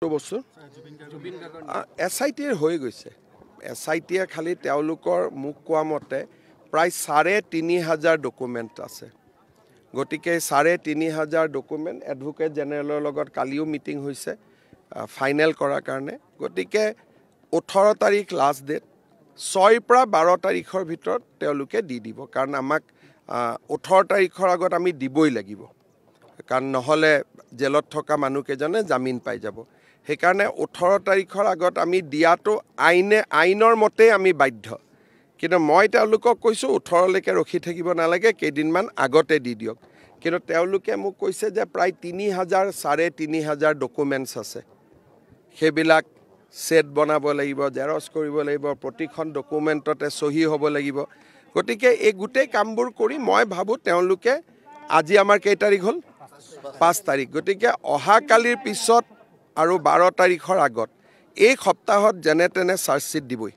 বছৰ SITৰ হৈ গৈছে SITয়ে খালি তেওঁলোকৰ মুখ কোৱা মতে প্ৰায় ৩,৫০০ ডকুমেণ্ট আছে গতিকে ৩,৫০০ ডকুমেণ্ট এডভোকেট জেনেৰেলৰ লগত কালিও মিটিং হৈছে ফাইনেল কৰাৰ কাৰণে গতিকে 18 তাৰিখ লাষ্ট ডেট 6 পৰা 12 তাৰিখৰ ভিতৰত তেওঁলোকে দি দিব কাৰণ আমাক 18 তাৰিখৰ আগত আমি দিবই লাগিব কাৰণ নহলে জেলত থকা মানুহকেজনে জামিন পাই যাব সেইকাৰণে 18 তাৰিখৰ আগত আমি দিয়াটো আইনৰ মতে আমি বাধ্য কিন্তু মই তেওঁলোকক কৈছো 18 লৈকে ৰখি থাকিব নালাগে কেইদিনমান আগতে দি দিয়ক কিন্তু তেওঁলোকে মোক কৈছে যে প্ৰায় ৩,৫০০ ডকুমেণ্টছ আছে সেইবিলাক সেট বনাব লাগিব জেৰক্স কৰিব লাগিব প্ৰতিখন ডকুমেণ্টতে সহি হ'ব লাগিব গতিকে এই গুটেই কামবোৰ কৰি মই ভাবো তেওঁলোকে আজি আমাৰ কেই তাৰিখ হ'ল 5 তাৰিখ গতিকে অহা কালিৰ পিছত আৰু 12 তাৰিখৰ আগত এই সপ্তাহত যেনে তেনে চাৰ্জশিট দিবই